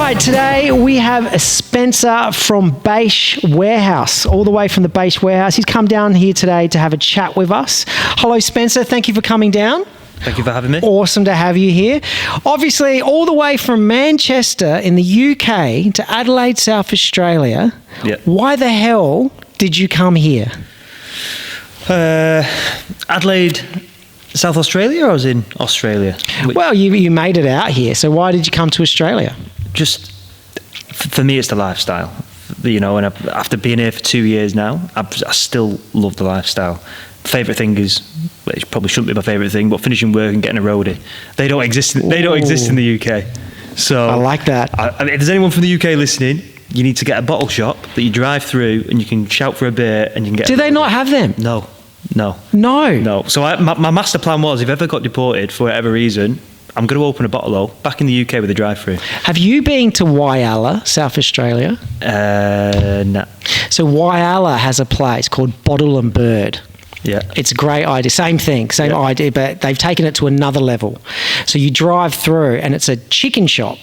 right, today we have a Spencer from Bache Warehouse, all the way from the Bache Warehouse. He's come down here today to have a chat with us. Hello, Spencer. Thank you for coming down. Thank you for having me. Awesome to have you here. Obviously, all the way from Manchester in the UK to Adelaide, South Australia. Yeah. Why the hell did you come here? Adelaide, South Australia, or I was in Australia? Well, you made it out here, so why did you come to Australia? Just, for me, it's the lifestyle. You know, and after being here for 2 years now, I still love the lifestyle. Favourite thing is, well, it probably shouldn't be my favourite thing, but finishing work and getting a roadie. They don't exist in the UK. So I like that. I mean, if there's anyone from the UK listening, you need to get a bottle shop that you drive through and you can shout for a beer and you can get. Do they not have them? No. No. So my master plan was, if I ever got deported for whatever reason, I'm going to open a bottle back in the UK with a drive-through. Have you been to Whyalla, South Australia? No. So Whyalla has a place called Bottle and Bird. Yeah. It's a great idea. Same thing, same idea, but they've taken it to another level. So you drive through and it's a chicken shop.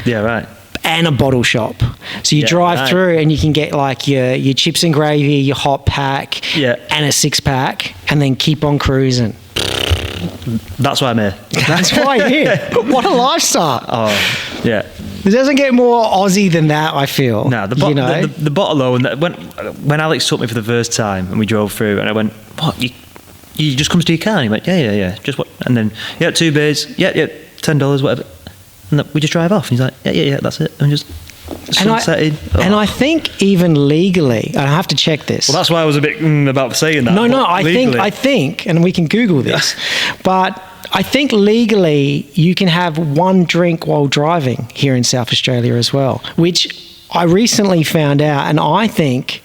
Yeah, right. And a bottle shop. So you drive through and you can get like your chips and gravy, your hot pack, and a 6-pack, and then keep on cruising. That's why I'm here. That's why you're here. What a lifestyle. Oh, yeah. It doesn't get more Aussie than that, I feel. No, the bottle, and when Alex took me for the first time and we drove through, and I went, what, you just comes to your car? And he went, yeah. Just what? And then, 2 beers, yeah, $10, whatever. And we just drive off. And he's like, yeah, that's it. And just sunsetting. And I think even legally, I have to check this. Well, that's why I was a bit about saying that. No, I think, and we can Google this, but I think legally you can have one drink while driving here in South Australia as well, which I recently found out, and I think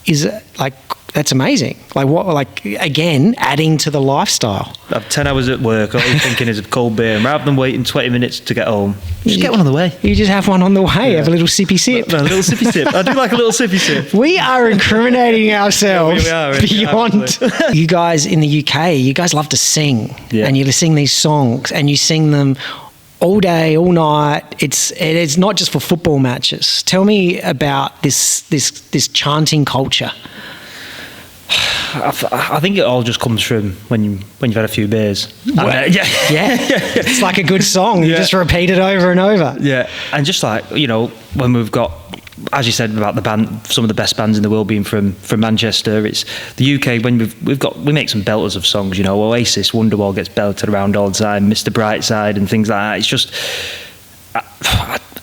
is like, that's amazing. Again, adding to the lifestyle. I have 10 hours at work, all you're thinking is a cold beer, and rather than waiting 20 minutes to get home, just get one on the way. You just have one on the way, have a little sippy sip. A little sippy sip. I do like a little sippy sip. We are incriminating ourselves beyond. You guys in the UK, you guys love to sing, and you sing these songs, and you sing them all day, all night. It's not just for football matches. Tell me about this chanting culture. I think it all just comes from when you've had a few beers. It's like a good song. You just repeat it over and over. Yeah, and just like, when we've got, as you said about the band, some of the best bands in the world being from Manchester. It's the UK when we make some belters of songs. Oasis, Wonderwall gets belted around all the time. Mr. Brightside and things like that. It's just.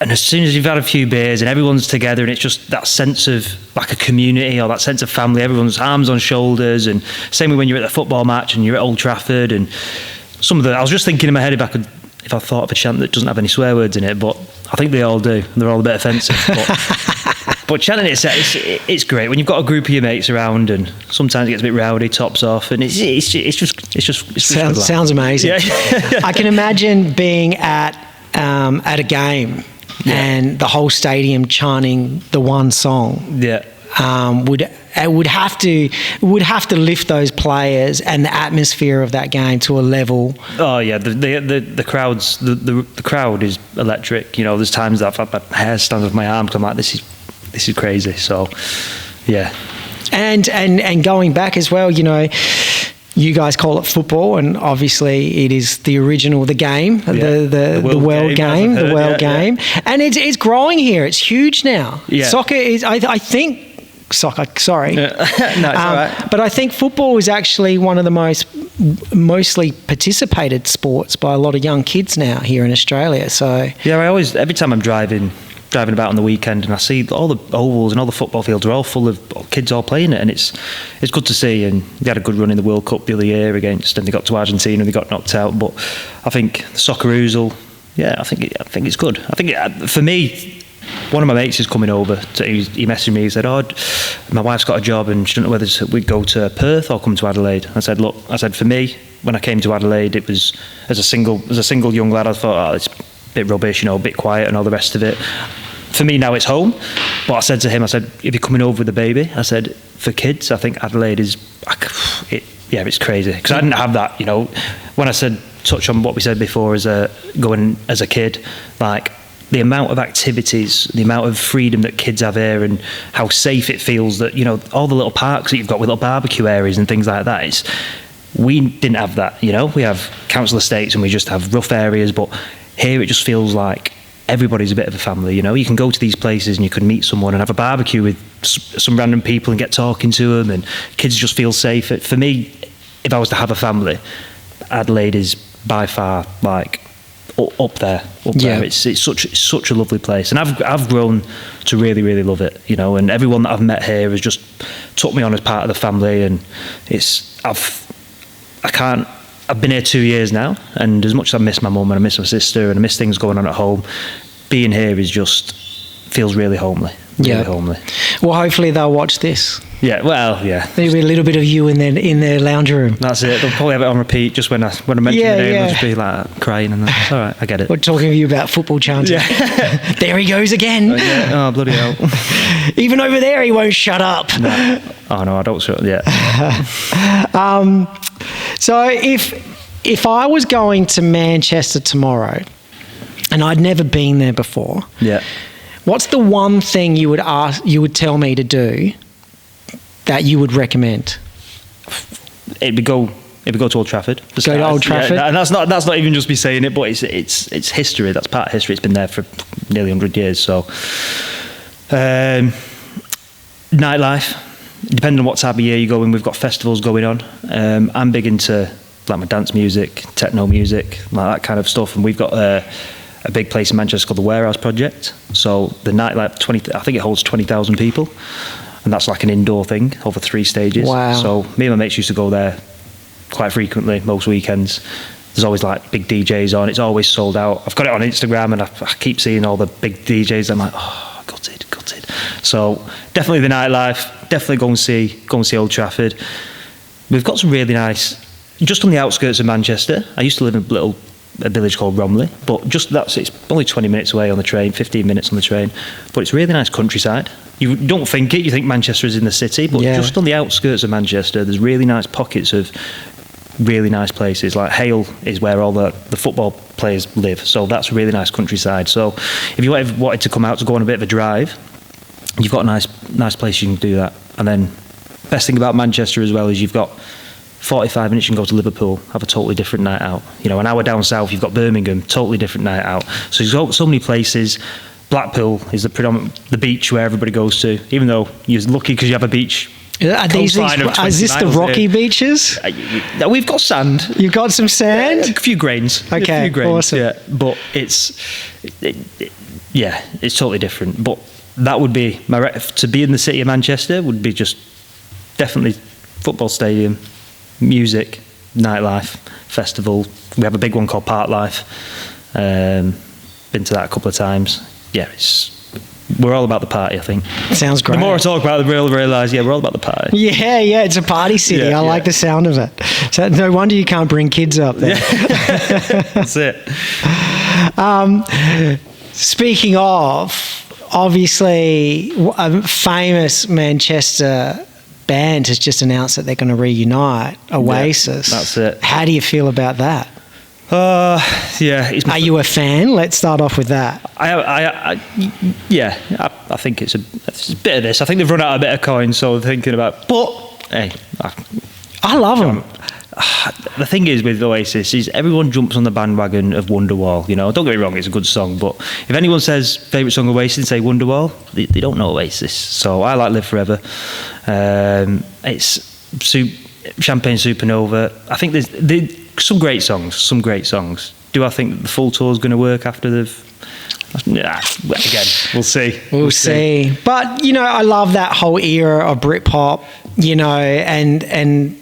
And as soon as you've had a few beers and everyone's together, and it's just that sense of like a community or that sense of family, everyone's arms on shoulders, and same when you're at the football match and you're at Old Trafford, and I was just thinking in my head if I thought of a chant that doesn't have any swear words in it, but I think they all do, and they're all a bit offensive. But chanting it's great when you've got a group of your mates around, and sometimes it gets a bit rowdy, tops off, and it's just sounds amazing. Yeah. I can imagine being at a game. Yeah. And the whole stadium chanting the one song. Yeah, would have to lift those players and the atmosphere of that game to a level. Oh yeah, the crowd is electric. There's times that I've had hair stand off my arm because I'm like, this is crazy. So yeah, and going back as well, you guys call it football, and obviously it is the original, the game, the world game, and it's growing here. It's huge now. Yeah. Soccer is, I think, soccer. Sorry, no, it's all right. But I think football is actually one of the mostly participated sports by a lot of young kids now here in Australia. So yeah, every time I'm driving about on the weekend and I see all the ovals and all the football fields are all full of kids all playing it, and it's good to see. And they had a good run in the World Cup the other year and they got to Argentina and they got knocked out. But I think the Socceroozle, I think it's good. I think for me, one of my mates is coming over. He messaged me. He said, my wife's got a job and she doesn't know whether we'd go to Perth or come to Adelaide. I said, for me, when I came to Adelaide, it was as a single young lad. I thought, it's a bit rubbish, a bit quiet and all the rest of it. For me now it's home, but I said to him, if you're coming over with a baby, I said, for kids, I think Adelaide is, it's crazy. Because I didn't have that, when I said, touch on what we said before, going as a kid, like the amount of activities, the amount of freedom that kids have here, and how safe it feels that, you know, all the little parks that you've got with little barbecue areas and things like that. We didn't have that, you know. We have council estates and we just have rough areas, but here it just feels like everybody's a bit of a family, you know. You can go to these places and you can meet someone and have a barbecue with some random people and get talking to them, and kids just feel safe. For me, if I was to have a family, Adelaide is by far like up there. It's such a lovely place, and I've grown to really love it, you know. And everyone that I've met here has just took me on as part of the family, and I've been here 2 years now, and as much as I miss my mum and I miss my sister and I miss things going on at home, being here feels really homely. Really homely. Well, hopefully they'll watch this. Yeah, well, yeah. Maybe a little bit of you in their lounge room. That's it. They'll probably have it on repeat just when I mention the name. They'll just be like crying, and it's all right. I get it. We're talking to you about football chanting. Yeah. There he goes again. Oh, bloody hell! Even over there, he won't shut up. No. Oh no, I don't shut. Yeah. So if I was going to Manchester tomorrow, and I'd never been there before, what's the one thing you would tell me to do that you would recommend? It'd be go to Old Trafford. Go to Old Trafford. Yeah, and that's not even just me saying it, but it's history. That's part of history. It's been there for nearly 100 years. So, nightlife. Depending on what time of year you go in, we've got festivals going on. I'm big into like my dance music, techno music, like that kind of stuff. And we've got a big place in Manchester called the Warehouse Project. So the nightlife, I think it holds 20,000 people. And that's like an indoor thing over 3 stages. Wow. So me and my mates used to go there quite frequently, most weekends. There's always like big DJs on. It's always sold out. I've got it on Instagram, and I keep seeing all the big DJs. I'm like, oh, gutted. So definitely the nightlife. Definitely go and see Old Trafford. We've got some really nice, just on the outskirts of Manchester. I used to live in a village called Romley, but it's only 20 minutes away on the train, 15 minutes on the train. But it's really nice countryside. You don't think it. You think Manchester is in the city, but just on the outskirts of Manchester, there's really nice pockets of really nice places. Like Hale is where all the football players live, so that's a really nice countryside. So if you wanted to come out to go on a bit of a drive, you've got a nice place you can do that. And then best thing about Manchester as well is you've got 45 minutes you can go to Liverpool, have a totally different night out. You know, an hour down south you've got Birmingham, totally different night out. So you've got so many places. Blackpool is the beach where everybody goes to, even though you're lucky because you have a beach. Is this the rocky beaches? We've got sand. You've got some sand? A few grains. Okay, awesome. Yeah, but it's totally different. But that would be to be in the city of Manchester would be just definitely football stadium, music, nightlife, festival. We have a big one called Park Life. Been to that a couple of times. Yeah, we're all about the party, I think. Sounds great. The more I talk about it, the more I realise, we're all about the party. Yeah, it's a party city. I like the sound of it. So no wonder you can't bring kids up there. Yeah. That's it. Speaking of, obviously, a famous Manchester band has just announced that they're going to reunite, Oasis. Yeah, that's it. How do you feel about that? Are you a fan? Let's start off with that. I think it's a bit of this. I think they've run out a bit of coins, so I'm thinking about. But hey, I love them. The thing is with Oasis is everyone jumps on the bandwagon of Wonderwall. You know, don't get me wrong, it's a good song, but if anyone says favourite song of Oasis and say Wonderwall, they don't know Oasis. So I like Live Forever. It's Champagne Supernova. I think there's some great songs. Do I think the full tour is going to work after again, we'll see. We'll see. But, you know, I love that whole era of Britpop, you know, and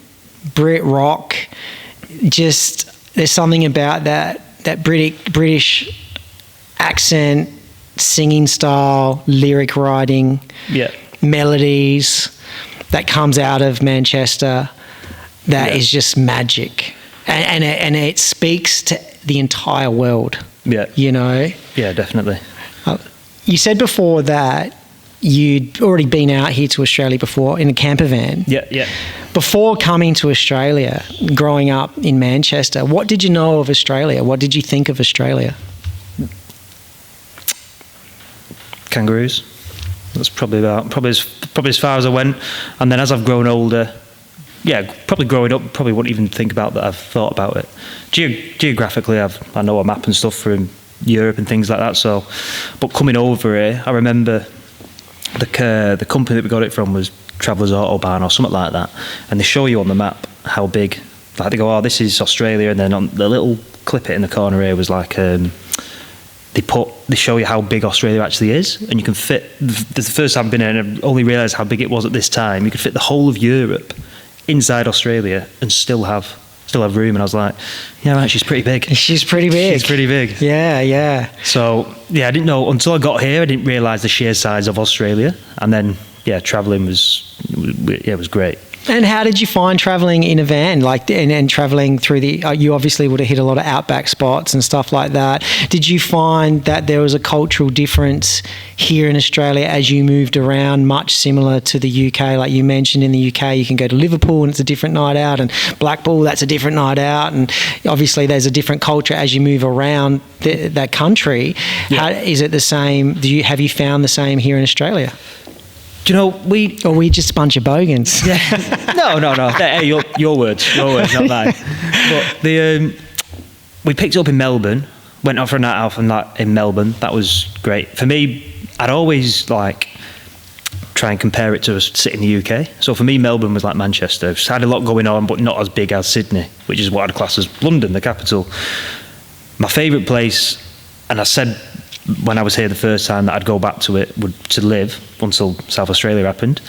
Brit rock. Just, there's something about that British accent, singing style, lyric writing, melodies that comes out of Manchester that is just magic. And it speaks to the entire world. Yeah. You know? Yeah, definitely. You said before that you'd already been out here to Australia before in a camper van. Yeah. Before coming to Australia, growing up in Manchester, what did you know of Australia? What did you think of Australia? kangaroos. That's probably as far as I went. And then as I've grown older, probably growing up, probably wouldn't even think about that. I've thought about it. Geographically, I know a map and stuff from Europe and things like that. So, but coming over here, I remember the company that we got it from was Travellers Autobahn or something like that, and they show you on the map how big. Like they go, oh, this is Australia, and then on the little clip it in the corner here was like they show you how big Australia actually is, and you can fit. This is the first time I've been here, and I only realised how big it was at this time. You could fit the whole of Europe inside Australia and still have room. And I was like, yeah, right, she's pretty big. She's pretty big. She's pretty big. Yeah. So yeah, I didn't know until I got here. I didn't realise the sheer size of Australia, and then travelling was great. And how did you find travelling in a van, like, and travelling through you obviously would have hit a lot of outback spots and stuff like that. Did you find that there was a cultural difference here in Australia as you moved around, much similar to the UK? Like you mentioned, in the UK, you can go to Liverpool and it's a different night out, and Blackpool, that's a different night out. And obviously there's a different culture as you move around that country. Yeah. Is it the same? Have you found the same here in Australia? Do you know, we just a bunch of bogans? Yeah. No. Hey, your words, not mine. But we picked it up in Melbourne, went out for a night out in Melbourne. That was great. For me, I'd always try and compare it to a city in the UK. So for me, Melbourne was like Manchester. It had a lot going on, but not as big as Sydney, which is what I'd class as London, the capital. My favourite place, and I said when I was here the first time that I'd go back to it to live until South Australia happened,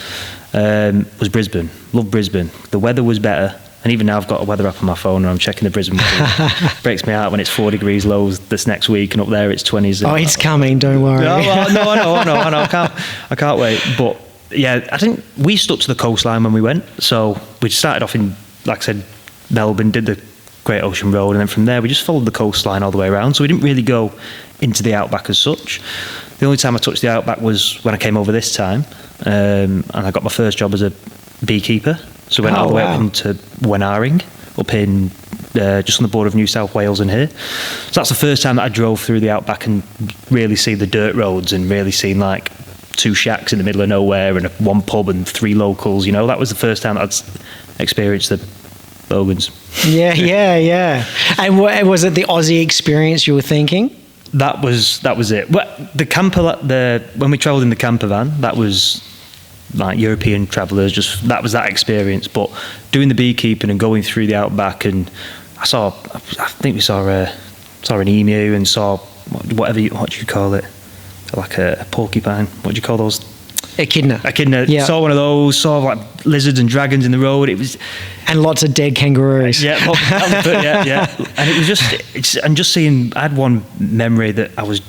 was Brisbane. Love Brisbane. The weather was better, and even now I've got a weather app on my phone and I'm checking the Brisbane weather. Breaks me out when it's 4 degrees lows this next week, and up there it's 20s. Oh, it's coming, don't worry. No, I know. I can't wait. But yeah, I think we stuck to the coastline when we went. So we started off in, like I said, Melbourne, did the Great Ocean Road, and then from there we just followed the coastline all the way around. So we didn't really go into the outback as such. The only time I touched the outback was when I came over this time, and I got my first job as a beekeeper. So we went all the way up into Wenaring, up in just on the border of New South Wales and here. So that's the first time that I drove through the outback and really see the dirt roads and really seen like 2 shacks in the middle of nowhere and 1 pub and 3 locals. You know, that was the first time that I'd experienced the bogans. Yeah. And was it the Aussie experience you were thinking? That was it. Well, the camper, when we travelled in the camper van, that was like European travellers. Just that was that experience. But doing the beekeeping and going through the outback, and I think we saw an emu and saw what do you call it? Like a porcupine. What do you call those? Echidna. Yeah. Saw one of those. Saw like lizards and dragons in the road. It was, and lots of dead kangaroos. Yeah. And it was just seeing. I had one memory that I was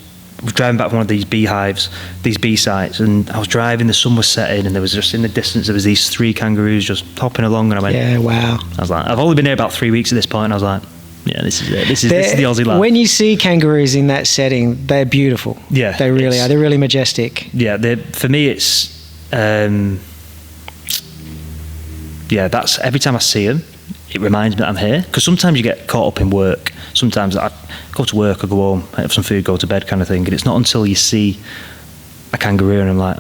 driving back from one of these beehives, these bee sites, and I was driving. The sun was setting, and there was just in the distance there was these 3 kangaroos just hopping along, and I went, yeah, wow. I was like, I've only been here about 3 weeks at this point, and I was like, yeah, this is it. This is the Aussie life. When you see kangaroos in that setting, they're beautiful. Yeah, they really are. They're really majestic. Yeah, for me, it's that's every time I see them, it reminds me that I'm here. Because sometimes you get caught up in work. Sometimes I go to work, I go home, I have some food, go to bed, kind of thing. And it's not until you see a kangaroo and I'm like,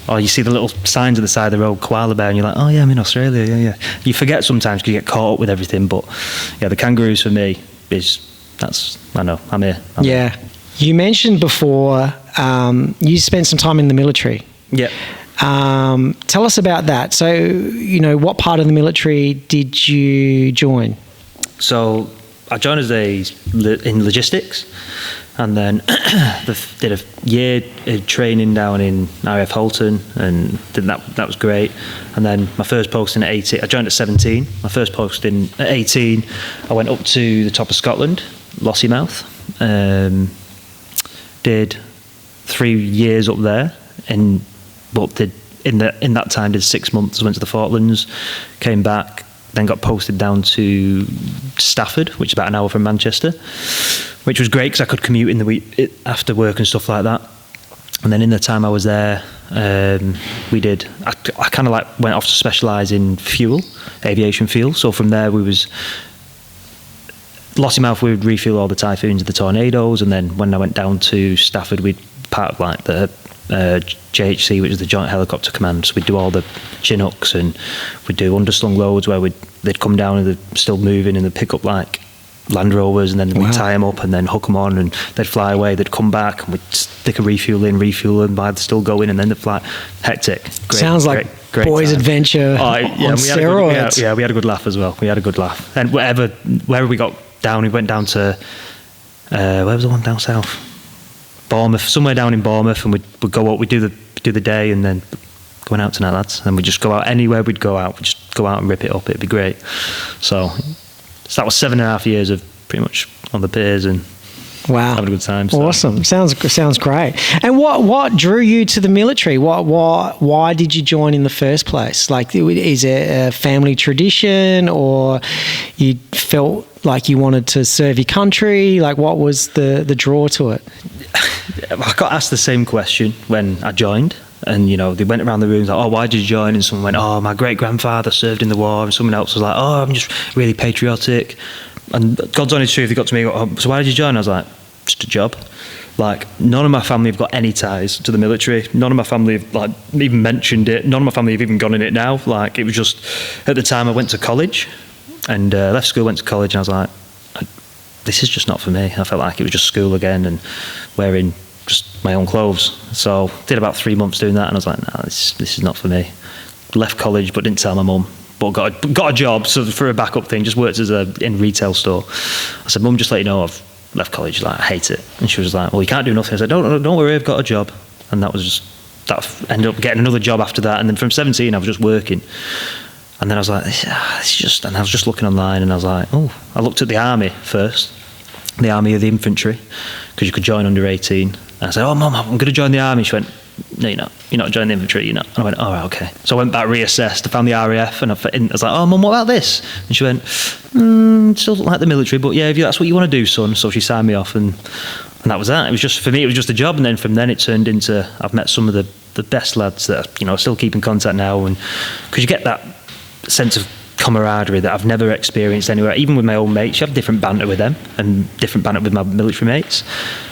or you see the little signs at the side of the road, koala bear, and you're like, oh yeah, I'm in Australia, yeah. You forget sometimes because you get caught up with everything, but yeah, the kangaroos for me I know, I'm here. Yeah. You mentioned before you spent some time in the military. Yeah. Tell us about that. So, what part of the military did you join? So I joined in logistics, and then did a year of training down in RAF Halton, and that was great. And then my first posting at 18, I joined at 17. My first posting at 18, I went up to the top of Scotland, Lossiemouth. Did 3 years up there, in that time did 6 months. Went to the Falklands, came back, then got posted down to Stafford, which is about an hour from Manchester, which was great because I could commute in the week after work and stuff like that. And then in the time I was there, I kind of went off to specialise in aviation fuel. So from there Lossiemouth, we would refuel all the Typhoons and the Tornadoes, and then when I went down to Stafford, we'd part of the JHC, which is the Joint Helicopter Command. So we'd do all the Chinooks, and we'd do underslung loads where they'd come down and they're still moving, and they'd pick up like Land Rovers, and then we'd tie them up and then hook them on, and they'd fly away. They'd come back and we'd stick a refuel them while they're still going, and then they'd fly. Hectic. Great, sounds like great boys' time. Adventure on steroids. We had a good laugh as well. We had a good laugh. And wherever we got down, we went down to where was the one down south? Bournemouth, somewhere down in Bournemouth, and we'd go up. We'd do the day, and then going out tonight, lads. And we'd just go out anywhere. We'd go out. We'd just go out and rip it up. It'd be great. So that was 7.5 years of pretty much on the piers and having a good time. So. Awesome. Sounds great. And what drew you to the military? Why did you join in the first place? Like, is it a family tradition, or you felt like you wanted to serve your country? Like, what was the draw to it? I got asked the same question when I joined. And, they went around the rooms like, oh, why did you join? And someone went, oh, my great-grandfather served in the war. And someone else was like, oh, I'm just really patriotic. And God's honest truth, they got to me, oh, so why did you join? I was like, just a job. Like, none of my family have got any ties to the military. None of my family have, like, even mentioned it. None of my family have even gone in it now. Like, it was just, at the time I went to college and left school, went to college, and I was like, this is just not for me. I felt like it was just school again and wearing just my own clothes. So did about 3 months doing that, and I was like, nah, this is not for me. Left college but didn't tell my mum, but got a job, so for a backup thing, just worked in a retail store. I said, Mum, just let you know I've left college, like I hate it. And she was like, well, you can't do nothing. I said, don't worry, I've got a job. And that ended up getting another job after that. And then from 17 I was just working. And then I was like, and I was just looking online, and I was like, I looked at the army first, the army of the infantry, because you could join under 18. And I said, oh, Mum, I'm going to join the army. She went, no, you're not. You're not joining the infantry, you're not. And I went, all right, okay. So I went back, reassessed, I found the RAF, and I was like, oh, Mum, what about this? And she went, still don't like the military, but yeah, if that's what you want to do, son. So she signed me off, and that was that. It was just, for me, it was just a job. And then from then it turned into, I've met some of the best lads that I still keep in contact now. And because you get that sense of camaraderie that I've never experienced anywhere, even with my own mates. You have different banter with them and different banter with my military mates,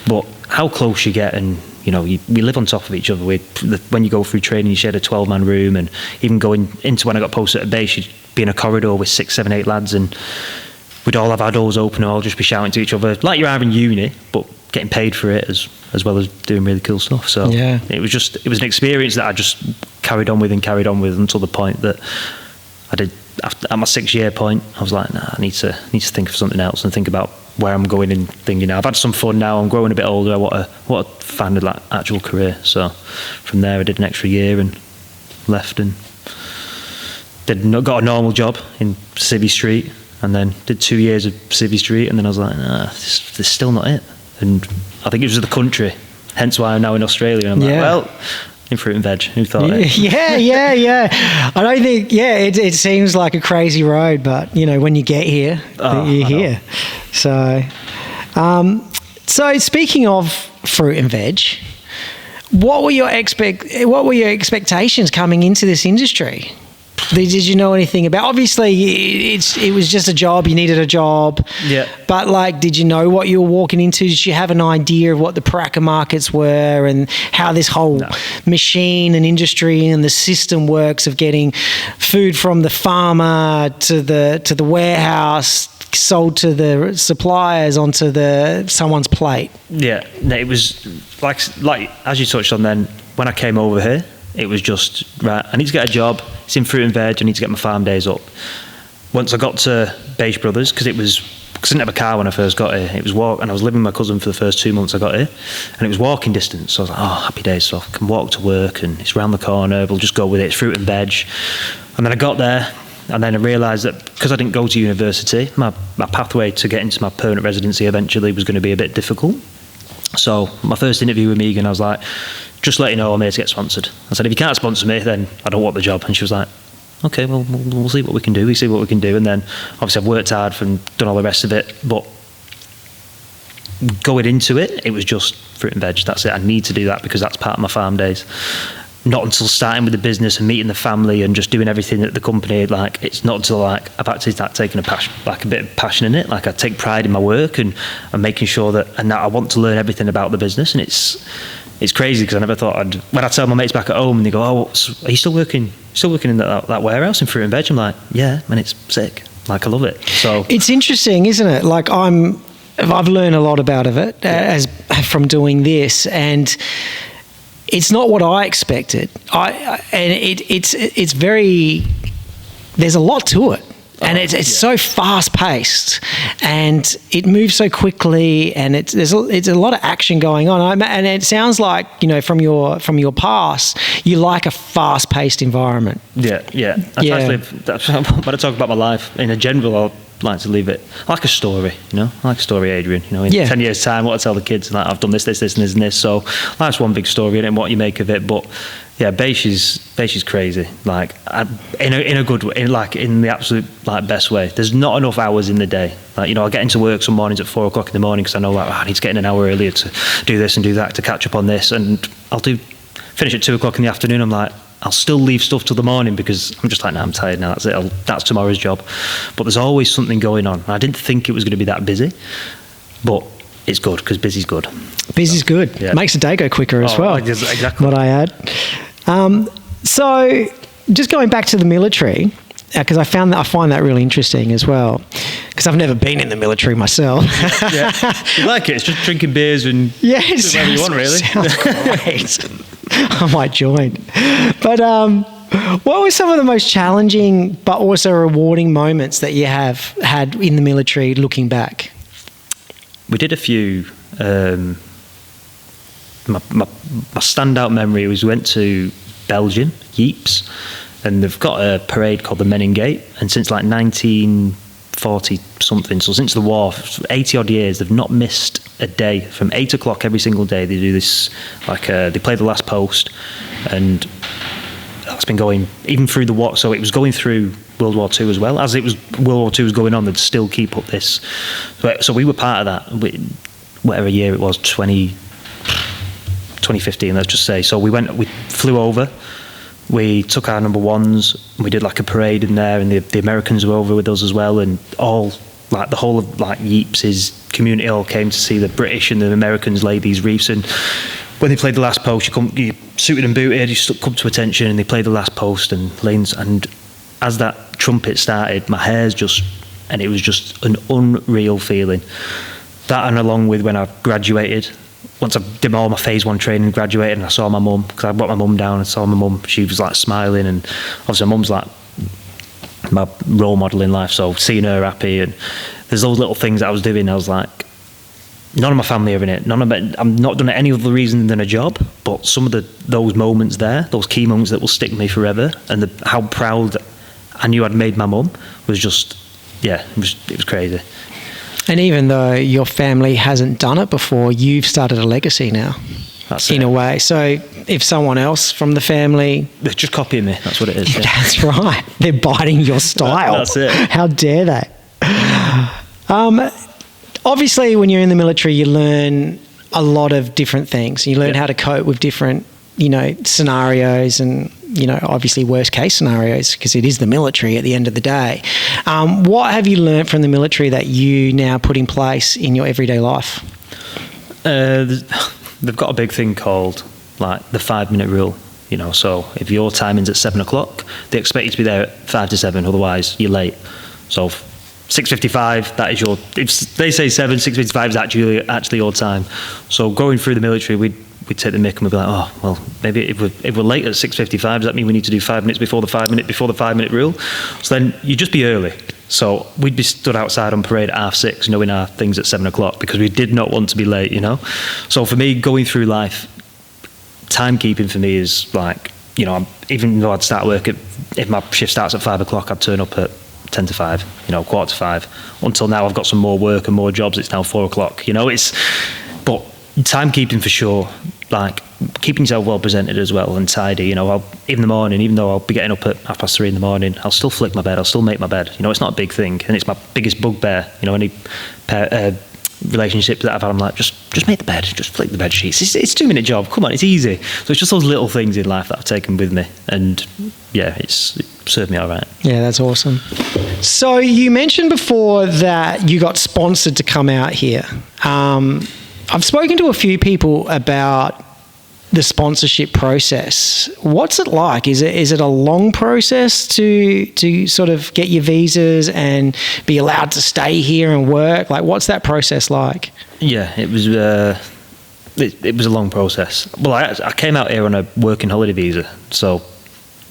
but how close you get, and we live on top of each other. When you go through training, you shared a 12-man room, and even going into when I got posted at Bache, you'd be in a corridor with 6, 7, 8 lads, and we'd all have our doors open and all just be shouting to each other like you are in uni, but getting paid for it as well as doing really cool stuff. So yeah, it was an experience that I just carried on with until the point that I did. At my 6-year point, I was like, nah, I need to think of something else and think about where I'm going and thinking. I've had some fun now. I'm growing a bit older. I want to find an actual career. So from there, I did an extra year and left and got a normal job in Civvy Street, and then did 2 years of Civvy Street, and then I was like, nah, this is still not it. And I think it was the country, hence why I'm now in Australia. And I'm like, well, in fruit and veg. Who thought it? Yeah. I don't think, it seems like a crazy road, but, when you get here, you're here. So speaking of fruit and veg, what were your expectations coming into this industry? Did you know anything about? Obviously, it was just a job. You needed a job. Yeah. But did you know what you were walking into? Did you have an idea of what the Paraka markets were and how this whole machine and industry and the system works of getting food from the farmer to the warehouse, sold to the suppliers onto someone's plate? Yeah. No, it was like as you touched on then. When I came over here, it was just, right, I need to get a job. It's in fruit and veg. I need to get my farm days up. Once I got to Bache Brothers, because I didn't have a car when I first got here. It was and I was living with my cousin for the first 2 months I got here, and it was walking distance. So I was like, oh, happy days. So I can walk to work, and it's round the corner. We'll just go with it. It's fruit and veg. And then I got there, and then I realised that because I didn't go to university, my pathway to get into my permanent residency eventually was going to be a bit difficult. So my first interview with Megan, I was like, just let you know I'm here to get sponsored. I said, if you can't sponsor me, then I don't want the job. And she was like, okay, well, we'll see what we can do. And then obviously I've worked hard and done all the rest of it, but going into it, it was just fruit and veg. That's it. I need to do that because that's part of my farm days. Not until starting with the business and meeting the family and just doing everything at the company, it's not until I've actually started taking a bit of passion in it. I take pride in my work and making sure that I want to learn everything about the business, and it's crazy because I never thought when I tell my mates back at home and they go, oh, are you still working in that warehouse in fruit and veg? I'm like, yeah, man, it's sick. Like, I love it. So it's interesting, isn't it? Like, I've learned a lot about it as from doing this, and it's not what I expected. It's very, there's a lot to it. And it's so fast paced, and it moves so quickly, and it's a lot of action going on. And it sounds like, you know, from your past, you like a fast paced environment. Yeah. That's when I talk about my life in a general, I like to leave it like a story, you know, like a story, Adrian. You know, in 10 years' time, what I tell the kids, like, I've done this, and this. So life's one big story, and what you make of it. But yeah, Bache is crazy. Like, in a good way, in the absolute best way. There's not enough hours in the day. Like, you know, I get into work some mornings at 4 o'clock in the morning because I know, like, I need to get in an hour earlier to do this and do that to catch up on this, and I'll finish at 2 o'clock in the afternoon. I'm like, I'll still leave stuff till the morning because I'm just like, nah, I'm tired now. That's it. That's tomorrow's job. But there's always something going on. I didn't think it was going to be that busy, but it's good because busy's good. Busy's good. Yeah. Makes the day go quicker as well. Exactly. What I add. So just going back to the military, because I find that really interesting as well, because I've never been in the military myself. Yeah, you like it? It's just drinking beers and whatever you want, really. Sounds great. I might join. But what were some of the most challenging but also rewarding moments that you have had in the military looking back? We did a few. My standout memory was we went to Belgium, Ypres, and they've got a parade called the Meningate, and since like 1940 something, so since the war, 80 odd years, they've not missed a day. From 8 o'clock every single day they do this, they play the last post, and that's been going even through the war. So it was going through World War II as well. As World War II was going on, they'd still keep up this. So we were part of that, whatever year it was, 2015, let's just say. So we flew over, we took our number ones, we did like a parade in there, and the Americans were over with us as well, and all, like, the whole of like Ypres' community all came to see the British and the Americans lay these reefs. And when they played the last post, you suited and booted, you come to attention, and they played the last post and lanes. And as that trumpet started, my hair's and it was just an unreal feeling. That, and along with when I graduated, once I did all my phase 1 training, graduated, and I saw my mum, because I brought my mum down and saw my mum, she was like smiling, and obviously my mum's like my role model in life, so seeing her happy, and there's those little things that I was doing, I was like, none of my family are in it, I'm not doing it any other reason than a job, but some of those moments there, those key moments that will stick with me forever, and how proud I knew I'd made my mum was just, it was crazy. And even though your family hasn't done it before, you've started a legacy now. That's in a way. So if someone else from the family... They're just copying me, that's what it is. Yeah. That's right. They're biting your style. That's it. How dare they? Obviously, when you're in the military, you learn a lot of different things. You learn how to cope with different, scenarios and, obviously worst case scenarios, because it is the military at the end of the day. What have you learned from the military that you now put in place in your everyday life? They've got a big thing called like the 5-minute rule. So if your timing's at 7 o'clock, they expect you to be there at 5 to 7, otherwise you're late. So 6:55, that is your. If they say 7, 6:55 is actually your time. So going through the military, we'd take the mick and we'd be like, oh, well, maybe if we're late at 6:55, does that mean we need to do 5 minutes before the 5-minute rule? So then you'd just be early. So we'd be stood outside on parade at 6:30, knowing our things at 7 o'clock, because we did not want to be late, So for me, going through life, timekeeping for me is like, even though I'd start work if my shift starts at 5 o'clock, I'd turn up at 10 to 5, 4:45. Until now, I've got some more work and more jobs. It's now 4 o'clock. But timekeeping for sure. Like keeping yourself well presented as well and tidy. In the morning, even though I'll be getting up at 3:30 in the morning, I'll still flick my bed. I'll still make my bed. It's not a big thing, and it's my biggest bugbear. Any relationships that I've had, I'm like, just make the bed, just flick the bed sheets. It's a 2-minute job. Come on, it's easy. So it's just those little things in life that I've taken with me, and it served me all right. Yeah, that's awesome. So you mentioned before that you got sponsored to come out here. I've spoken to a few people about the sponsorship process. What's it like? Is it a long process to sort of get your visas and be allowed to stay here and work? Like, what's that process like? Yeah, it was a long process. Well, I came out here on a working holiday visa. So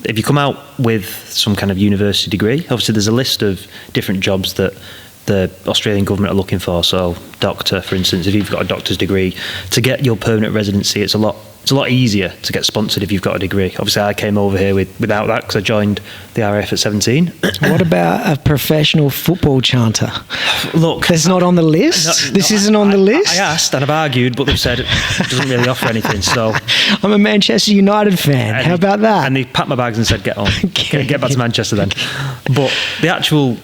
if you come out with some kind of university degree, obviously there's a list of different jobs that the Australian government are looking for. So doctor, for instance, if you've got a doctor's degree, to get your permanent residency, it's a lot easier to get sponsored if you've got a degree. Obviously, I came over here without that because I joined the RAF at 17. What about a professional football chanter? Look, it's not on the list. This isn't on the list. I asked and I've argued, but they've said it doesn't really offer anything. So I'm a Manchester United fan. How about that? And they packed my bags and said, "Get on, get back to Manchester then." But the actual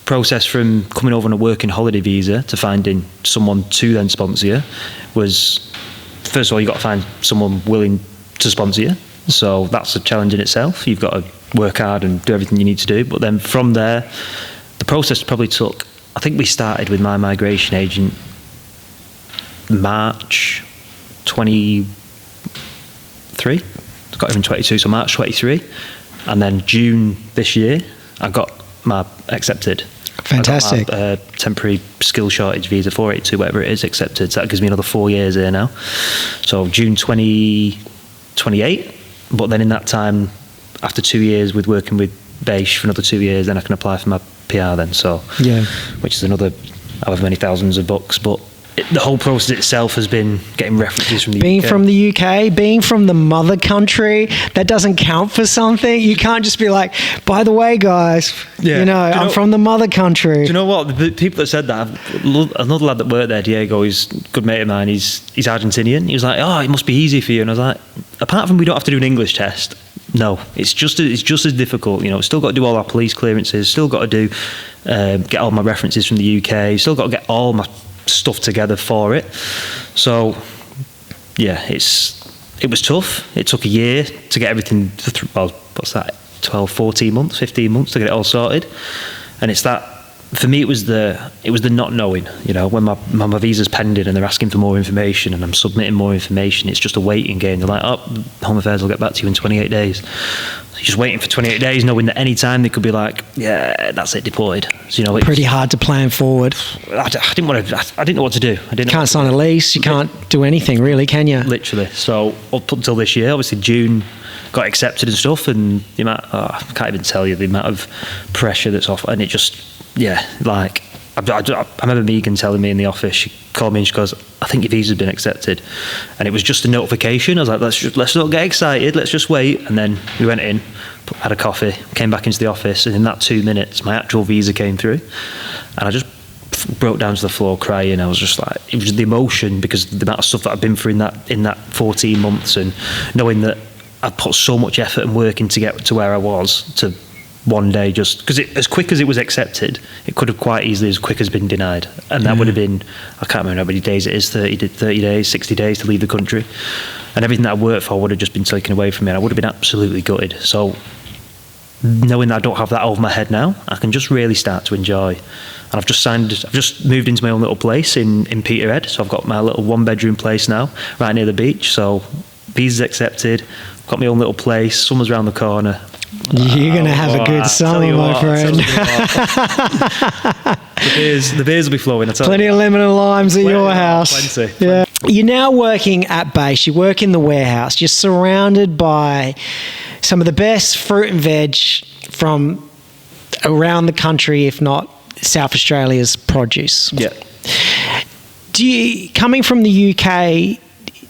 process from coming over on a working holiday visa to finding someone to then sponsor you was, first of all, you've got to find someone willing to sponsor you. So that's a challenge in itself. You've got to work hard and do everything you need to do. But then from there, the process probably took, I think we started with my migration agent March 23. I got even 22, so March 23. And then June this year, I got my accepted. Fantastic. I got my, temporary skill shortage visa 482, whatever it is, accepted. So that gives me another 4 years here now. So June 2028. But then in that time, after 2 years with working with Bache for another 2 years, then I can apply for my PR then. So yeah, which is another however many thousands of bucks. But the whole process itself has been getting references from the being UK. From the UK, being from the mother country, that doesn't count for something. You can't just be like, by the way, guys, I'm from the mother country. Do you know what? The people that said that, another lad that worked there, Diego, he's a good mate of mine, he's Argentinian. He was like, oh, it must be easy for you. And I was like, apart from we don't have to do an English test, no, it's just as difficult. Still got to do all our police clearances, still got to do get all my references from the UK, still got to get all my stuff together for it. So yeah, it was tough. It took a year to get everything, well, what's that, 12, 14 months, 15 months to get it all sorted. And it's that, for me, it was the not knowing, when my visa's pending and they're asking for more information and I'm submitting more information, it's just a waiting game. They're like, oh, Home Affairs will get back to you in 28 days. So you're just waiting for 28 days, knowing that any time they could be like, yeah, that's it, deported. So, it's pretty hard to plan forward. I didn't know what to do. Can't sign a lease, you can't do anything really, can you? Literally. So up until this year, obviously June, got accepted and stuff, and the amount, I can't even tell you the amount of pressure that's off, and it just, yeah, like, I remember Megan telling me in the office, she called me and she goes, I think your visa's been accepted. And it was just a notification. I was like, let's not get excited, let's just wait. And then we went in, had a coffee, came back into the office, and in that 2 minutes, my actual visa came through. And I just broke down to the floor crying. I was just like, it was the emotion, because the amount of stuff that I've been through in that 14 months, and knowing that I've put so much effort and work in to get to where I was, to one day just, because as quick as it was accepted, it could have quite easily as quick as been denied. And that would have been, I can't remember how many days it is, 30 days, 60 days to leave the country. And everything that I worked for would have just been taken away from me, and I would have been absolutely gutted. So knowing that I don't have that over my head now, I can just really start to enjoy. And I've just moved into my own little place in Peterhead. So I've got my little 1-bedroom place now, right near the beach. So visa's accepted, got my own little place, summer's around the corner. You're going to have a good summer, my friend. The beers will be flowing. Plenty of lemon and limes at your house. Plenty. Yeah. You're now working at Bache. You work in the warehouse. You're surrounded by some of the best fruit and veg from around the country, if not South Australia's produce. Yeah. Coming from the UK,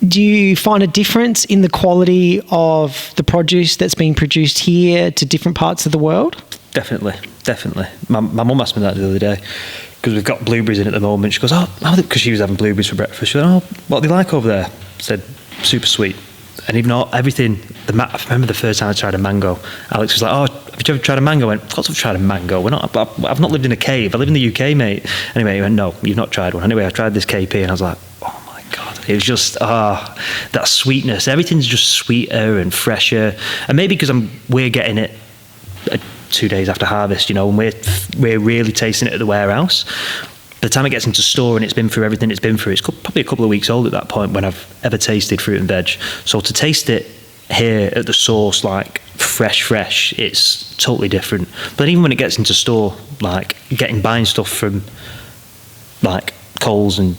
do you find a difference in the quality of the produce that's being produced here to different parts of the world? Definitely. My mum asked me that the other day, because we've got blueberries in at the moment. She goes, because she was having blueberries for breakfast. She went, oh, what are they like over there? I said, super sweet. And even though everything, I remember the first time I tried a mango, Alex was like, oh, have you ever tried a mango? I went, of course I've tried a mango. I've not lived in a cave. I live in the UK, mate. Anyway, he went, no, you've not tried one. Anyway, I tried this KP, and I was like, oh my God. It was just, that sweetness. Everything's just sweeter and fresher. And maybe because we're getting it 2 days after harvest, and we're really tasting it at the warehouse. by the time it gets into store and it's been through everything it's been through, it's probably a couple of weeks old at that point when I've ever tasted fruit and veg. So to taste it here at the source, like fresh, it's totally different. But even when it gets into store, like buying stuff from like Coles and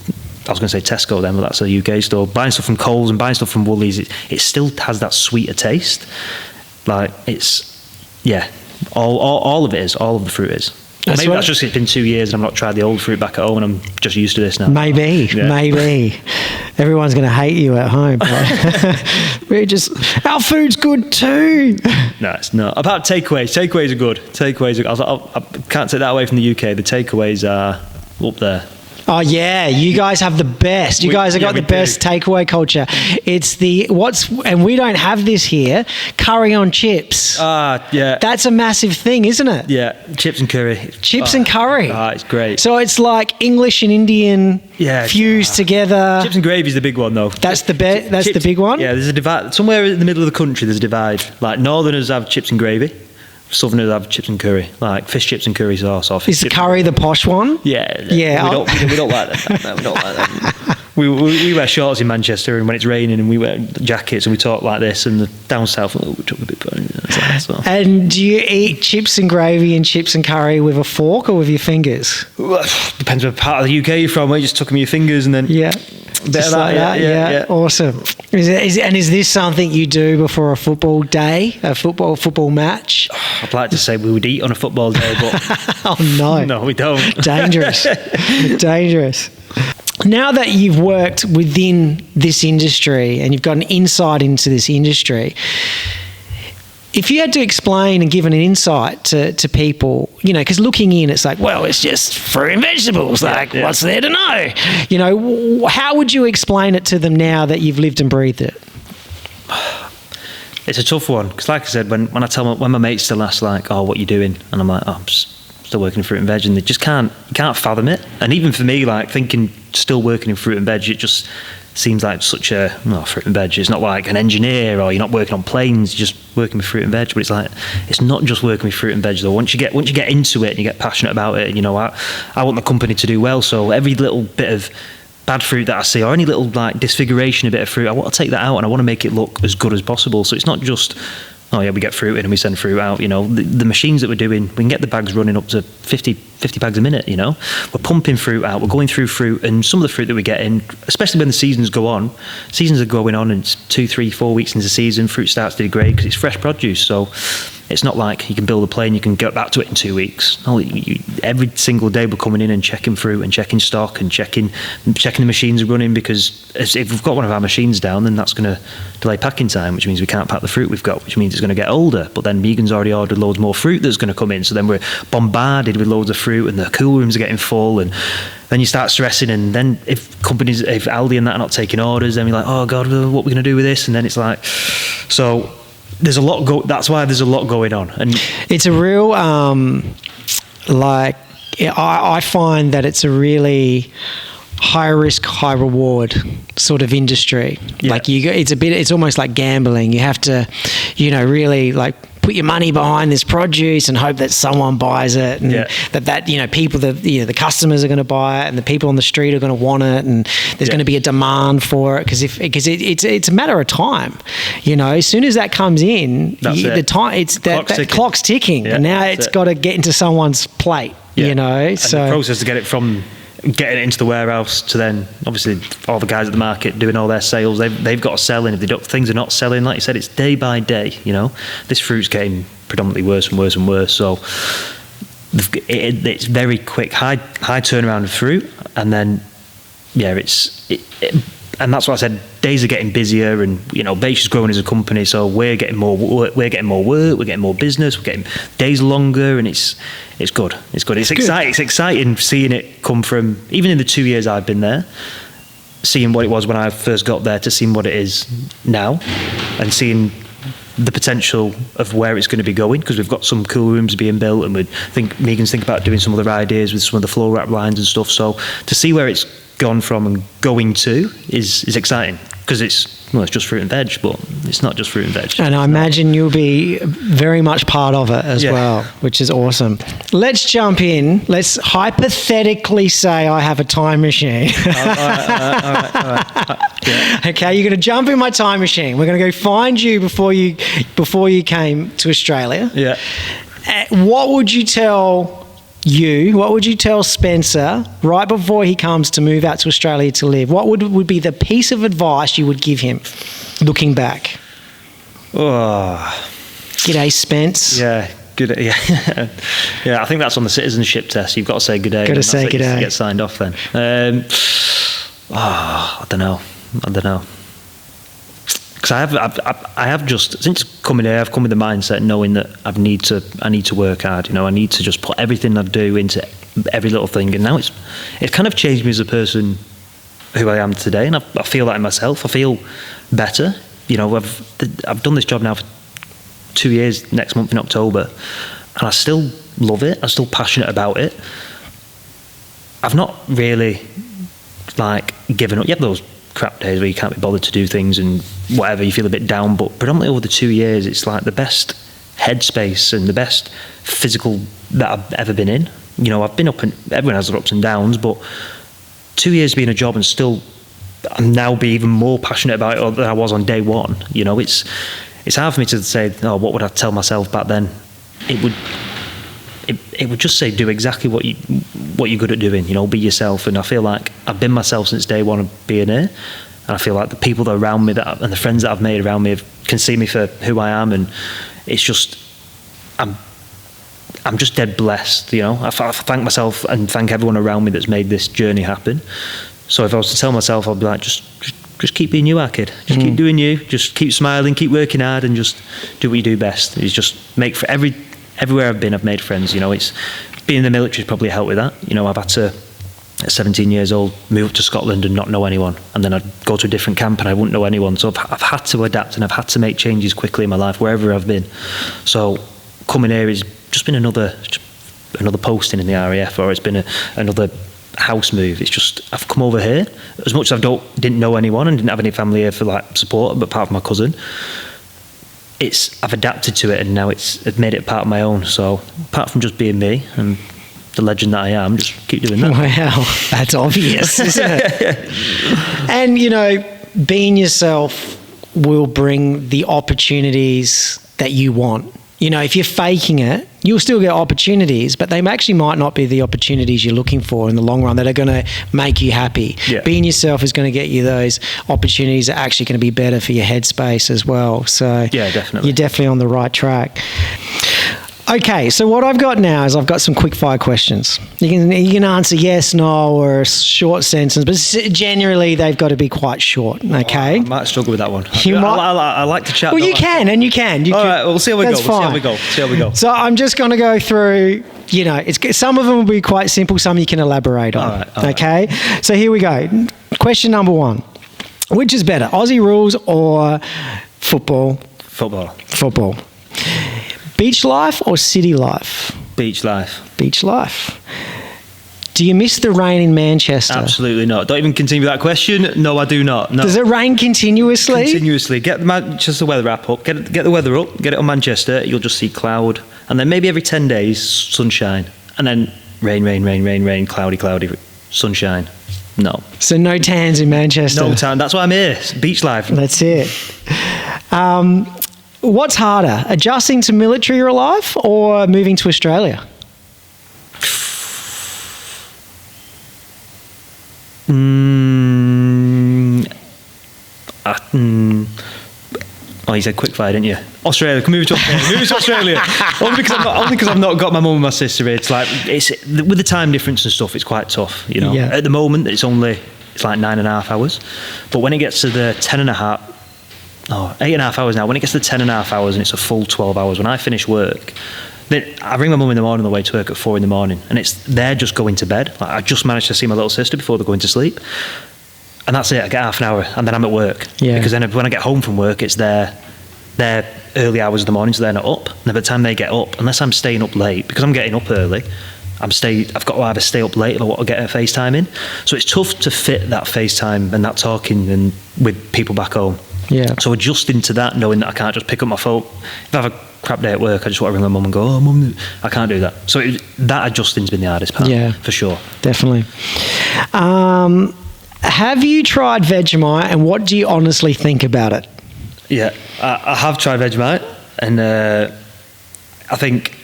I was going to say Tesco then, but that's a UK store. Buying stuff from Coles and buying stuff from Woolies, it still has that sweeter taste. Like all of it is, all of the fruit is. Well, maybe that's just it's been 2 years and I've not tried the old fruit back at home and I'm just used to this now. Maybe. Everyone's going to hate you at home. Our food's good too. No, it's not. About takeaways. Takeaways are good. I can't take that away from the UK. The takeaways are up there. Oh yeah, you guys have the best. You guys have got the best takeaway culture. It's and we don't have this here. Curry on chips. Yeah. That's a massive thing, isn't it? Yeah, chips and curry. Chips and curry. It's great. So it's like English and Indian fused together. Chips and gravy is the big one though. That's the big one. Yeah, there's a divide somewhere in the middle of the country. There's a divide. Like Northerners have chips and gravy. Southerners have chips and curry, like fish chips and curry sauce. Is the curry the posh one? Yeah. We don't like that. No, we don't like that. We wear shorts in Manchester, and when it's raining, and we wear jackets, and we talk like this. And down south, we talk a bit funny. So. And do you eat chips and gravy and chips and curry with a fork or with your fingers? Depends what part of the UK you're from. You just tuck them in your fingers, and then just like that. Yeah. Awesome. Is this something you do before a football day, a football match? I'd like to say we would eat on a football day, but oh no, no, we don't. Dangerous. Now that you've worked within this industry and you've got an insight into this industry, if you had to explain and give an insight to people, because looking in, it's like, well, it's just fruit and vegetables. What's there to know? How would you explain it to them now that you've lived and breathed it? It's a tough one because, like I said, when my mates still ask, like, "Oh, what you doing?" and I'm like, "Oh, I'm still working in fruit and veg," and they just can't fathom it. And even for me, like thinking still working in fruit and veg, it just seems like such a fruit and veg. It's not like an engineer or you're not working on planes. You're just working with fruit and veg. But it's like it's not just working with fruit and veg though. Once you get into it and you get passionate about it, and I want the company to do well. So every little bit of bad fruit that I see, or any little like disfiguration, a bit of fruit, I want to take that out and I want to make it look as good as possible. So it's not just, we get fruit in and we send fruit out. The machines that we're doing, we can get the bags running up to 50 bags a minute. We're pumping fruit out, we're going through fruit, and some of the fruit that we get in, especially when the seasons are going on and it's 2, 3, 4 weeks into the season, fruit starts to degrade because it's fresh produce. So it's not like you can build a plane, you can get back to it in 2 weeks. No, every single day we're coming in and checking fruit and checking stock and checking the machines are running, because if we've got one of our machines down, then that's going to delay packing time, which means we can't pack the fruit we've got, which means it's going to get older. But then Megan's already ordered loads more fruit that's going to come in, so then we're bombarded with loads of fruit and the cool rooms are getting full, and then you start stressing. And then if Aldi and that are not taking orders, then you're like, oh God, what are we going to do with this? And then it's like, so there's a lot that's why there's a lot going on. And it's a real I find that it's a really high risk, high reward sort of industry. Yeah. Like it's almost like gambling. You have to, really like put your money behind this produce and hope that someone buys it, and that people, the customers are going to buy it, and the people on the street are going to want it, and there's going to be a demand for it, because it's a matter of time. As soon as that comes in, the time that clock's ticking, and now it's got to get into someone's plate. And the process to get it from getting it into the warehouse to then obviously all the guys at the market doing all their sales, they've got to sell in. If things are not selling, like you said, it's day by day. This fruit's getting predominantly worse and worse and worse. So it's very quick, high turnaround of fruit, and then and that's what I said. Days are getting busier, and Bache is growing as a company, so we're getting more work, we're getting more business, we're getting days longer, and it's good. It's exciting. It's exciting seeing it come from, even in the 2 years I've been there, seeing what it was when I first got there to seeing what it is now, and seeing the potential of where it's going to be going, because we've got some cool rooms being built, and Megan's think about doing some other ideas with some of the flow wrap lines and stuff. So to see where it's gone from and going to is exciting, because it's just fruit and veg, but it's not just fruit and veg. And I imagine you'll be very much part of it as well, which is awesome. Let's jump in. Let's hypothetically say I have a time machine. All right. Yeah. Okay, you're going to jump in my time machine. We're going to go find you before you came to Australia. Yeah. What would you tell Spencer right before he comes to move out to Australia to live? What would be the piece of advice you would give him looking back? Oh. G'day, Spence. Yeah. Good. Yeah. Yeah. I think that's on the citizenship test. You've got to say good day. Got to say good day. Get signed off then. I don't know. Because I have just, since coming here, I've come with the mindset knowing that I need to work hard. You know, I need to just put everything I do into every little thing. And now it's kind of changed me as a person who I am today, and I feel that in myself. I feel better. You know, I've done this job now for 2 years next month in October, and I still love it. I'm still passionate about it. I've not really given up. You have those crap days where you can't be bothered to do things and whatever, you feel a bit down, but predominantly over the 2 years it's like the best headspace and the best physical that I've ever been in. You know, I've been up, and everyone has their ups and downs, but 2 years being a job and still I'm now be even more passionate about it than I was on day one. You know, it's hard for me to say, oh, what would I tell myself back then? It would just say, do exactly what you're good at doing. You know, be yourself. And I feel like I've been myself since day one of being here. And I feel like the people that are around me and the friends that I've made around me can see me for who I am. And it's just, I'm just dead blessed. You know, I thank myself and thank everyone around me that's made this journey happen. So if I was to tell myself, I'd be like, just keep being you, our kid. Just keep doing you. Just keep smiling, keep working hard, and just do what you do best. It's just make for everywhere I've been, I've made friends. You know, it's being in the military probably helped with that. You know, I've had to, at 17 years old, move up to Scotland and not know anyone, and then I'd go to a different camp and I wouldn't know anyone. So I've had to adapt, and I've had to make changes quickly in my life wherever I've been. So coming here has just been another posting in the RAF, or it's been another house move. It's just, I've come over here, as much as I didn't know anyone and didn't have any family here for support, but apart from my cousin, I've adapted to it, and now it's made it part of my own. So apart from just being me and the legend that I am, just keep doing that. Wow, that's obvious, isn't it? And you know, being yourself will bring the opportunities that you want. You know, if you're faking it, you'll still get opportunities, but they actually might not be the opportunities you're looking for in the long run that are going to make you happy. Yeah. Being yourself is going to get you those opportunities that are actually going to be better for your headspace as well. So yeah, definitely. You're definitely on the right track. Okay, so what I've got now is I've got some quick fire questions. You can answer yes, no, or a short sentence, but generally they've got to be quite short. Okay, I might struggle with that one. I like to chat. Well, you can. All right, we'll see how we go. We'll see how we go. So I'm just going to go through. You know, some of them will be quite simple. Some you can elaborate on. All right. Okay, so here we go. Question number 1: which is better, Aussie rules or football? Football. Beach life or city life? Beach life. Beach life. Do you miss the rain in Manchester? Absolutely not. Don't even continue that question. No, I do not. No. Does it rain continuously? Continuously. Get the Manchester weather app up. Get the weather up. Get it on Manchester. You'll just see cloud. And then maybe every 10 days, sunshine. And then rain, cloudy, sunshine. No. So no tans in Manchester? No tan. That's why I'm here. Beach life. That's it. What's harder, adjusting to military life or moving to Australia? Oh, you said quick fire, didn't you? Australia. Move to Australia. Only because I've not got my mum and my sister here. It's with the time difference and stuff, it's quite tough. You know, At the moment it's like 9.5 hours, but when it gets to the 8.5 hours now. When it gets to 10.5 hours and it's a full 12 hours, when I finish work, then I ring my mum in the morning on the way to work at 4 a.m, and they're just going to bed. Like, I just managed to see my little sister before they're going to sleep, and that's it. I get half an hour and then I'm at work. Yeah. Because then when I get home from work, it's their early hours of the morning, so they're not up. And by the time they get up, unless I'm staying up late, because I'm getting up early, I've got to either stay up late if I want to get a FaceTime in. So it's tough to fit that FaceTime and that talking and with people back home. Yeah. So adjusting to that, knowing that I can't just pick up my phone. If I have a crap day at work, I just want to ring my mum and go, "Oh, mum," I can't do that. So that adjusting's been the hardest part, for sure. Definitely. Have you tried Vegemite, and what do you honestly think about it? Yeah, I have tried Vegemite, and I think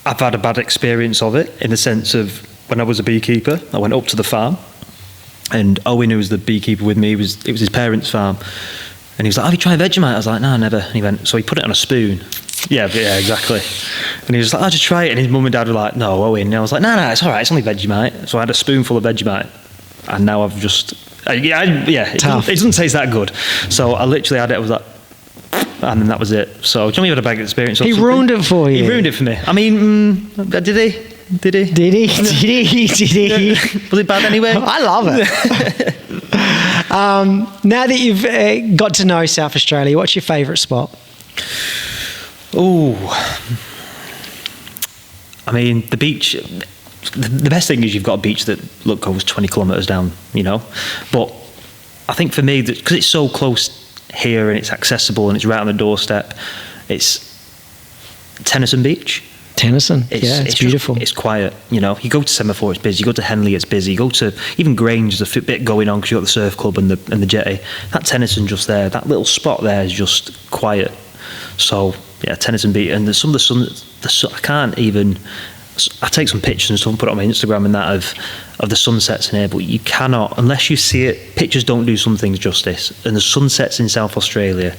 I've had a bad experience of it in the sense of when I was a beekeeper, I went up to the farm, and Owen, who was the beekeeper with me, it was his parents' farm, and he was like, "Have you tried Vegemite?" I was like, "No, never." And he went, so he put it on a spoon. Yeah, exactly. And he was like, "I'll just try it." And his mum and dad were like, "No, Owen." And I was like, "No, it's all right. It's only Vegemite." So I had a spoonful of Vegemite, and now I've just it doesn't taste that good. So I literally had it. I was like, and then that was it. So Johnny had a bad experience. He ruined it for you. He ruined it for me. I mean, did he? Did he? Was it bad anyway? I love it. Now that you've got to know South Australia, what's your favourite spot? Oh, I mean, the beach. The best thing is you've got a beach that goes 20 kilometres down, But I think for me, because it's so close here and it's accessible and it's right on the doorstep, it's Tennyson Beach. Tennyson, it's beautiful. It's quiet, You go to Semaphore, it's busy. You go to Henley, it's busy. You go to even Grange, there's a bit going on because you've got the surf club and the jetty. That Tennyson just there, that little spot there is just quiet. So yeah, Tennyson Beach, and there's some of the sun. I can't even. I take some pictures and stuff and put it on my Instagram and that of the sunsets in here, but you cannot, unless you see it. Pictures don't do some things justice, and the sunsets in South Australia,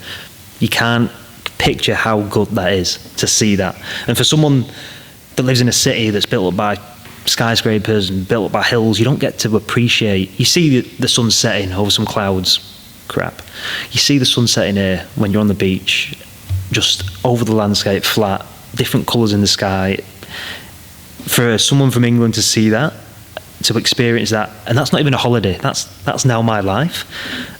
you can't picture how good that is to see that. And for someone that lives in a city that's built up by skyscrapers and built up by hills, you don't get to appreciate. You see the sun setting over some clouds, crap. You see the sun setting here when you're on the beach, just over the landscape, flat, different colours in the sky. For someone from England to see that, to experience that, and that's not even a holiday, that's now my life,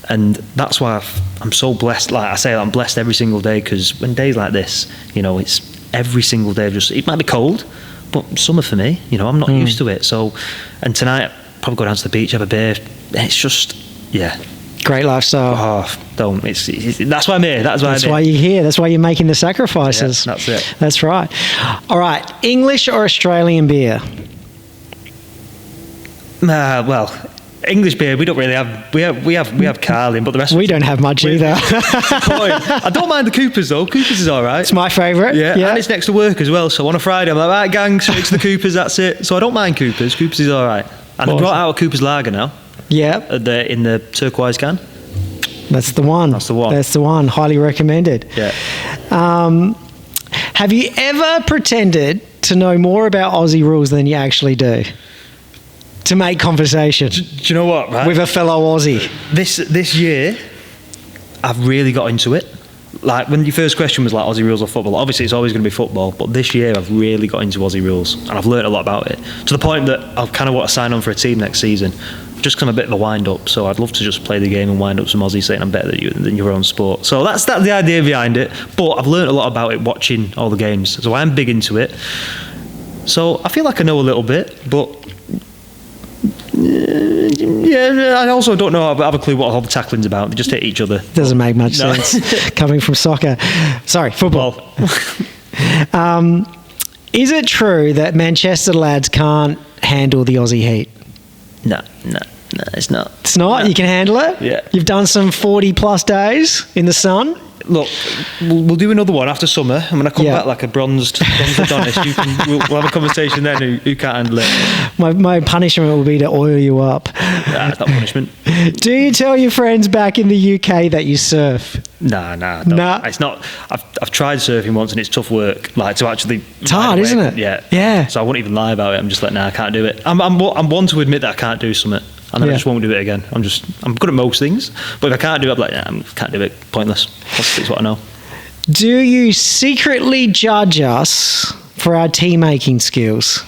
and that's why I'm so blessed. Like I say, I'm blessed every single day, because when days like this, it's every single day. It might be cold, but summer for me, I'm not used to it. So, and tonight probably go down to the beach, have a beer. It's just great lifestyle. Oh, don't. It's that's why I'm here. That's why you're here. That's why you're making the sacrifices. Yeah, that's it. That's right. All right. English or Australian beer? Well, English beer. We don't really have. We have Carling, but the rest. We don't have much either. I don't mind the Coopers though. Coopers is all right. It's my favourite. Yeah, and it's next to work as well. So on a Friday, I'm like, right, gang, straight to the Coopers. That's it. So I don't mind Coopers. Coopers is all right. And I brought out a Coopers Lager now. Yeah. In the turquoise can. That's the one. That's the one. That's the one. Highly recommended. Yeah. Have you ever pretended to know more about Aussie rules than you actually do? To make conversation. Do you know what, right? With a fellow Aussie. This year, I've really got into it. Like, when your first question was like Aussie rules or football, obviously it's always going to be football, but this year I've really got into Aussie rules, and I've learned a lot about it, to the point that I kind of want to sign on for a team next season, just because I'm a bit of a wind-up, so I'd love to just play the game and wind up some Aussies saying I'm better than your own sport. So that's the idea behind it, but I've learned a lot about it watching all the games, so I'm big into it. So I feel like I know a little bit, but I also don't know. I have a clue what all the tackling's about. They just hit each other. Doesn't make much sense coming from soccer. Sorry, football. Is it true that Manchester lads can't handle the Aussie heat? No, it's not. It's not? No. You can handle it? Yeah. You've done some 40 plus days in the sun? Look, we'll do another one after summer, and when I come back like a bronzed Adonis, we'll have a conversation then who can't handle it. My punishment will be to oil you up. Nah, it's not punishment. Do you tell your friends back in the UK that you surf? Nah. It's not. I've tried surfing once, and it's tough work. Like, to actually. It's hard, isn't it? Yeah. So I won't even lie about it. I'm just like, I can't do it. I'm one to admit that I can't do something, and then I just won't do it again. I'm good at most things, but if I can't do it, I'm like, I can't do it. Pointless. That's what I know. Do you secretly judge us for our tea making skills?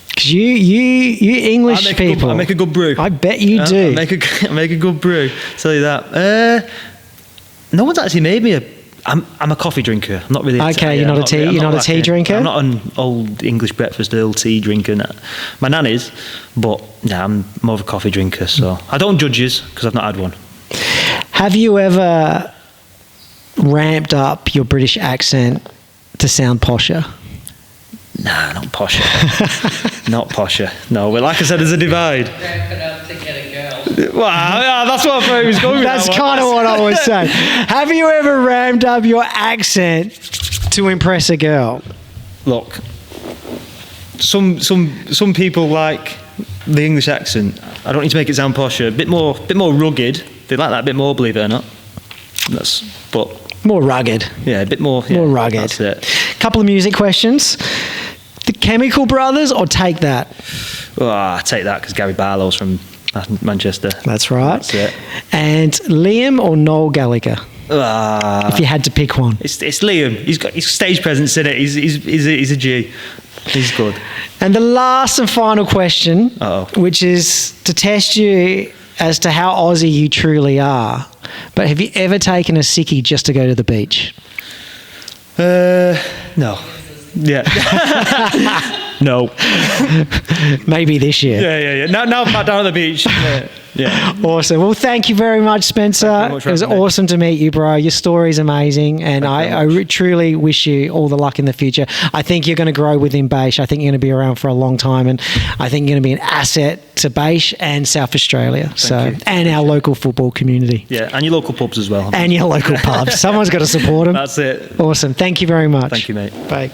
Because you English people, I make a good brew. I bet you do. I make a good brew. Tell you that. No one's actually made me I'm a coffee drinker. I'm not really. You're not a tea. You're not a tea drinker. I'm not an old English breakfast Earl tea drinker. My nan is, but I'm more of a coffee drinker. So I don't judge you because I've not had one. Have you ever ramped up your British accent to sound posher? Nah, not posher. Not posher. No, but like I said, there's a divide. Ramp it up to get a girl. Well, yeah, that's what I thought he was going with. That's kind of what I was saying. Have you ever ramped up your accent to impress a girl? Look, some people like the English accent. I don't need to make it sound posher. A bit more rugged. They like that a bit more, believe it or not. But more rugged. Yeah, a bit more. Yeah, more rugged. That's it. Couple of music questions. The Chemical Brothers or Take That? Oh, I take that because Gary Barlow's from Manchester. That's right. That's it. And Liam or Noel Gallagher? If you had to pick one. It's Liam. He's got his stage presence in it. He's a G. He's good. And the last and final question, which is to test you as to how Aussie you truly are. But have you ever taken a sickie just to go to the beach? No. Yeah. No. Maybe this year. Yeah. Now I'm back down at the beach. Yeah. Awesome. Well, thank you very much, Spencer. It was awesome to meet you, bro. Your story's amazing, and I truly wish you all the luck in the future. I think you're going to grow within Bache. I think you're going to be around for a long time, and I think you're going to be an asset to Bache and South Australia. And our local football community. Yeah, and your local pubs as well. And your local pubs. Someone's got to support them. That's it. Awesome. Thank you very much. Thank you, mate. Bye.